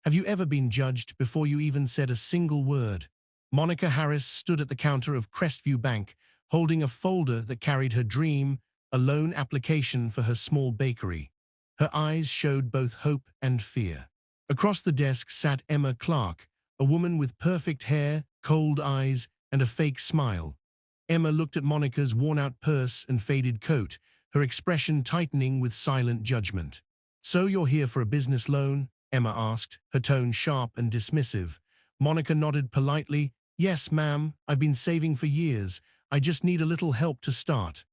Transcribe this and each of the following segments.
Have you ever been judged before you even said a single word? Monica Harris stood at the counter of Crestview Bank, holding a folder that carried her dream, a loan application for her small bakery. Her eyes showed both hope and fear. Across the desk sat Emma Clark, a woman with perfect hair, cold eyes, and a fake smile. Emma looked at Monica's worn-out purse and faded coat, her expression tightening with silent judgment. "So you're here for a business loan?" Emma asked, her tone sharp and dismissive. Monica nodded politely. "Yes, ma'am, I've been saving for years. I just need a little help to start."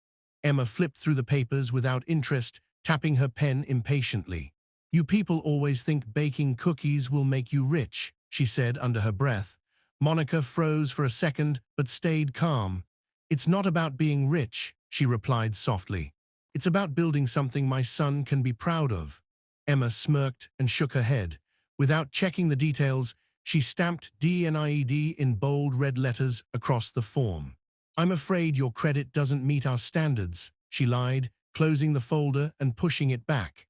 Emma flipped through the papers without interest, tapping her pen impatiently. "You people always think baking cookies will make you rich," she said under her breath. Monica froze for a second, but stayed calm. "It's not about being rich," she replied softly. "It's about building something my son can be proud of." Emma smirked and shook her head. Without checking the details, she stamped DNIED in bold red letters across the form. "I'm afraid your credit doesn't meet our standards," she lied, closing the folder and pushing it back.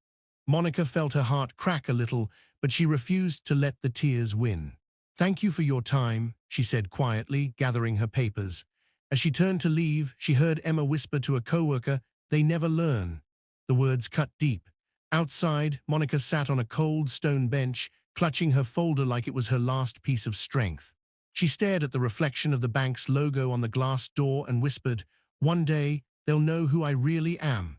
Monica felt her heart crack a little, but she refused to let the tears win. "Thank you for your time," she said quietly, gathering her papers. As she turned to leave, she heard Emma whisper to a coworker, "They never learn." The words cut deep. Outside, Monica sat on a cold stone bench, clutching her folder like it was her last piece of strength. She stared at the reflection of the bank's logo on the glass door and whispered, "One day, they'll know who I really am."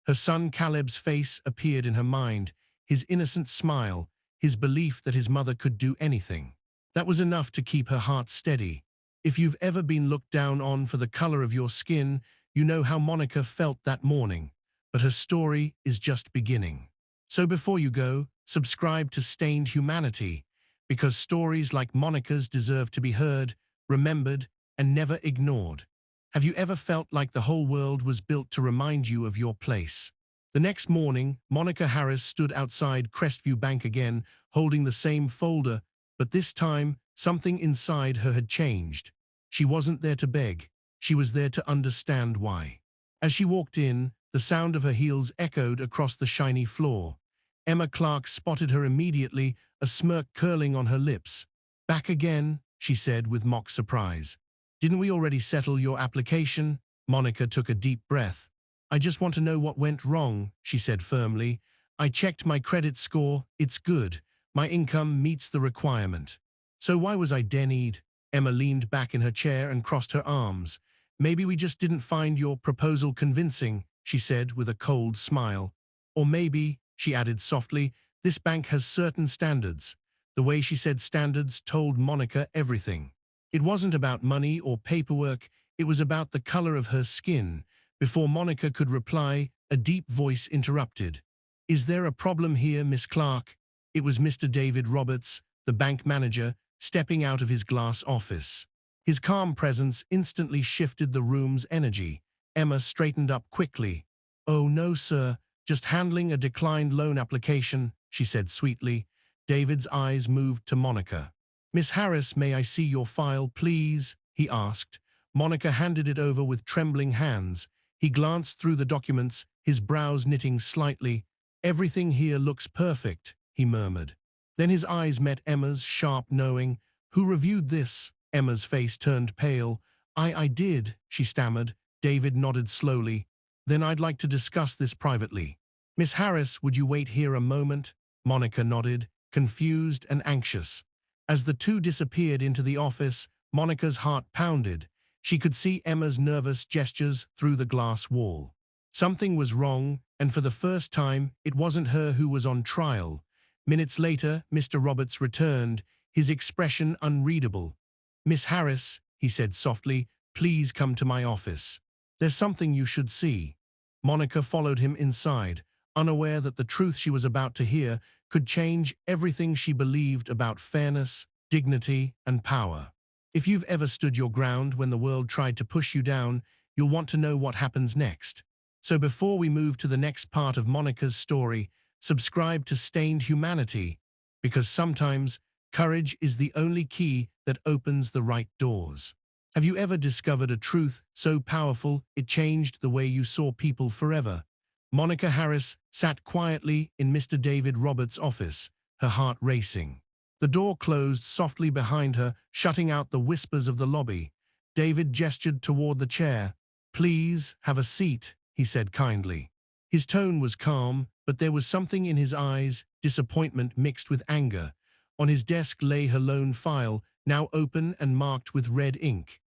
Her son Caleb's face appeared in her mind, his innocent smile, his belief that his mother could do anything. That was enough to keep her heart steady. If you've ever been looked down on for the color of your skin, you know how Monica felt that morning. But her story is just beginning. So before you go, subscribe to Stained Humanity, because stories like Monica's deserve to be heard, remembered, and never ignored. Have you ever felt like the whole world was built to remind you of your place? The next morning, Monica Harris stood outside Crestview Bank again, holding the same folder, but this time, something inside her had changed. She wasn't there to beg. She was there to understand why. As she walked in, the sound of her heels echoed across the shiny floor. Emma Clark spotted her immediately, a smirk curling on her lips. "Back again?" she said with mock surprise. "Didn't we already settle your application?" Monica took a deep breath. "I just want to know what went wrong," she said firmly. "I checked my credit score. It's good. My income meets the requirement." "So why was I denied?" Emma leaned back in her chair and crossed her arms. "Maybe we just didn't find your proposal convincing," she said with a cold smile. "Or maybe," she added softly, "this bank has certain standards." The way she said standards told Monica everything. It wasn't about money or paperwork, it was about the color of her skin. Before Monica could reply, a deep voice interrupted. "Is there a problem here, Miss Clark?" It was Mr. David Roberts, the bank manager, stepping out of his glass office. His calm presence instantly shifted the room's energy. Emma straightened up quickly. "Oh, no, sir, just handling a declined loan application," she said sweetly. David's eyes moved to Monica. "Miss Harris, may I see your file, please?" he asked. Monica handed it over with trembling hands. He glanced through the documents, his brows knitting slightly. "Everything here looks perfect," he murmured. Then his eyes met Emma's, sharp, knowing. "Who reviewed this?" Emma's face turned pale. I did," she stammered. David nodded slowly. "Then I'd like to discuss this privately." "Miss Harris, would you wait here a moment?" Monica nodded, confused and anxious. As the two disappeared into the office, Monica's heart pounded. She could see Emma's nervous gestures through the glass wall. Something was wrong, and for the first time, it wasn't her who was on trial. Minutes later, Mr. Roberts returned, his expression unreadable. "Miss Harris," he said softly, "please come to my office. There's something you should see." Monica followed him inside, unaware that the truth she was about to hear could change everything she believed about fairness, dignity, and power. If you've ever stood your ground when the world tried to push you down, you'll want to know what happens next. So before we move to the next part of Monica's story, subscribe to Stained Humanity, because sometimes courage is the only key that opens the right doors. Have you ever discovered a truth so powerful it changed the way you saw people forever? Monica Harris sat quietly in Mr. David Roberts' office, her heart racing. The door closed softly behind her, shutting out the whispers of the lobby. David gestured toward the chair. "Please, have a seat," he said kindly. His tone was calm, but there was something in his eyes, disappointment mixed with anger. On his desk lay her lone file, now open and marked with red ink.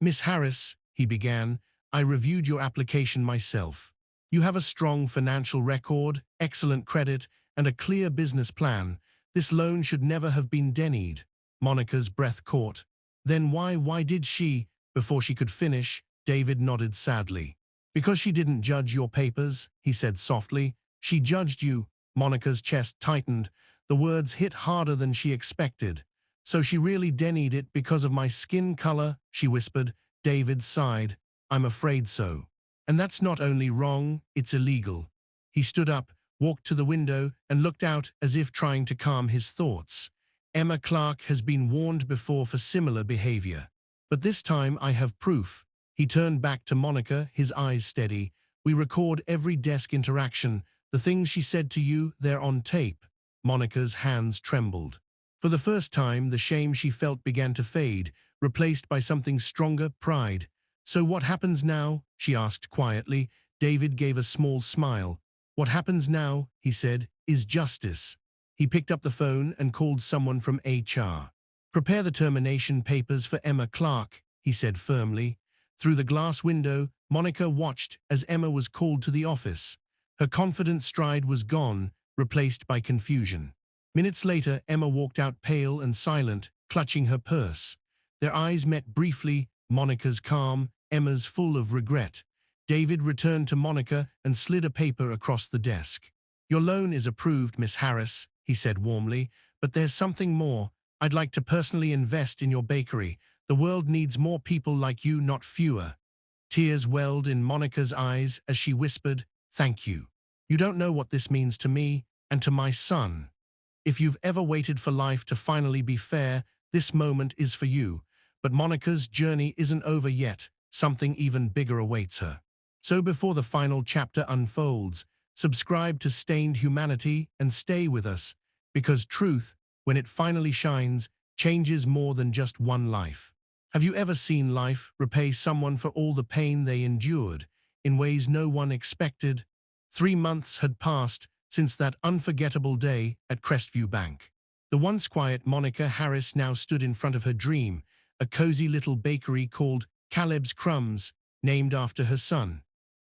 "Miss Harris," he began, "I reviewed your application myself. You have a strong financial record, excellent credit, and a clear business plan. This loan should never have been denied." Monica's breath caught. "Then why did she?" Before she could finish, David nodded sadly. "Because she didn't judge your papers," he said softly. "She judged you." Monica's chest tightened. The words hit harder than she expected. "So she really denied it because of my skin color," she whispered. David sighed. "I'm afraid so. And that's not only wrong, it's illegal." He stood up, walked to the window, and looked out as if trying to calm his thoughts. "Emma Clark has been warned before for similar behavior. But this time I have proof." He turned back to Monica, his eyes steady. "We record every desk interaction. The things she said to you, they're on tape." Monica's hands trembled. For the first time, the shame she felt began to fade, replaced by something stronger, pride. "So what happens now?" she asked quietly. David gave a small smile. "What happens now," he said, "is justice." He picked up the phone and called someone from HR. "Prepare the termination papers for Emma Clark," he said firmly. Through the glass window, Monica watched as Emma was called to the office. Her confident stride was gone, replaced by confusion. Minutes later, Emma walked out pale and silent, clutching her purse. Their eyes met briefly, Monica's calm, Emma's full of regret. David returned to Monica and slid a paper across the desk. "Your loan is approved, Miss Harris," he said warmly, "but there's something more. I'd like to personally invest in your bakery. The world needs more people like you, not fewer." Tears welled in Monica's eyes as she whispered, "Thank you. You don't know what this means to me and to my son. If you've ever waited for life to finally be fair, this moment is for you." But Monica's journey isn't over yet. Something even bigger awaits her. So before the final chapter unfolds, subscribe to Stained Humanity and stay with us, because truth, when it finally shines, changes more than just one life. Have you ever seen life repay someone for all the pain they endured, in ways no one expected? 3 months had passed since that unforgettable day at Crestview Bank. The once quiet Monica Harris now stood in front of her dream, a cozy little bakery called Caleb's Crumbs, named after her son.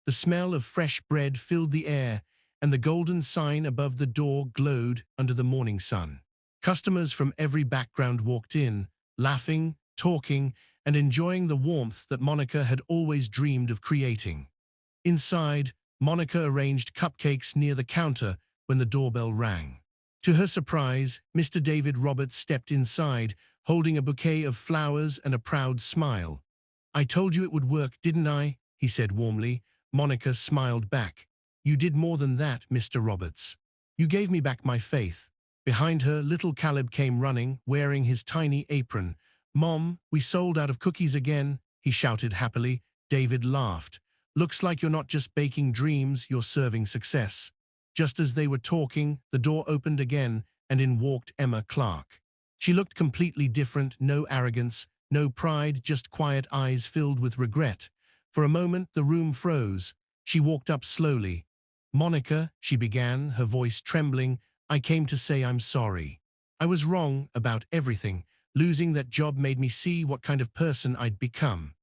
The smell of fresh bread filled the air, and the golden sign above the door glowed under the morning sun. Customers from every background walked in, laughing, talking, and enjoying the warmth that Monica had always dreamed of creating. Inside, Monica arranged cupcakes near the counter when the doorbell rang. To her surprise, Mr. David Roberts stepped inside, holding a bouquet of flowers and a proud smile. "I told you it would work, didn't I?" he said warmly. Monica smiled back. "You did more than that, Mr. Roberts. You gave me back my faith." Behind her, little Caleb came running, wearing his tiny apron. "Mom, we sold out of cookies again," he shouted happily. David laughed. "Looks like you're not just baking dreams, you're serving success." Just as they were talking, the door opened again, and in walked Emma Clark. She looked completely different, no arrogance, no pride, just quiet eyes filled with regret. For a moment, the room froze. She walked up slowly. "Monica," she began, her voice trembling, "I came to say I'm sorry. I was wrong about everything. Losing that job made me see what kind of person I'd become."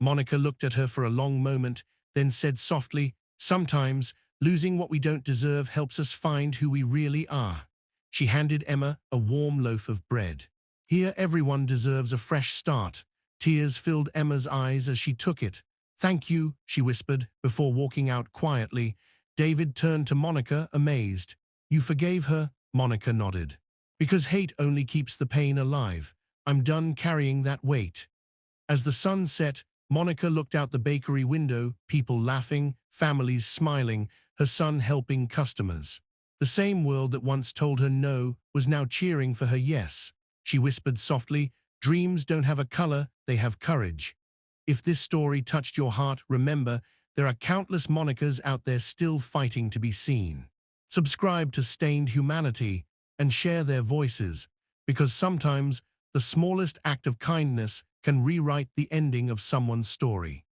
Monica looked at her for a long moment, then said softly, "Sometimes, losing what we don't deserve helps us find who we really are." She handed Emma a warm loaf of bread. "Here, everyone deserves a fresh start." Tears filled Emma's eyes as she took it. "Thank you," she whispered, before walking out quietly. David turned to Monica, amazed. "You forgave her?" Monica nodded. "Because hate only keeps the pain alive. I'm done carrying that weight." As the sun set, Monica looked out the bakery window, people laughing, families smiling, her son helping customers. The same world that once told her no was now cheering for her yes. She whispered softly, "Dreams don't have a color, they have courage." If this story touched your heart, remember, there are countless Monicas out there still fighting to be seen. Subscribe to Stained Humanity and share their voices, because sometimes the smallest act of kindness can rewrite the ending of someone's story.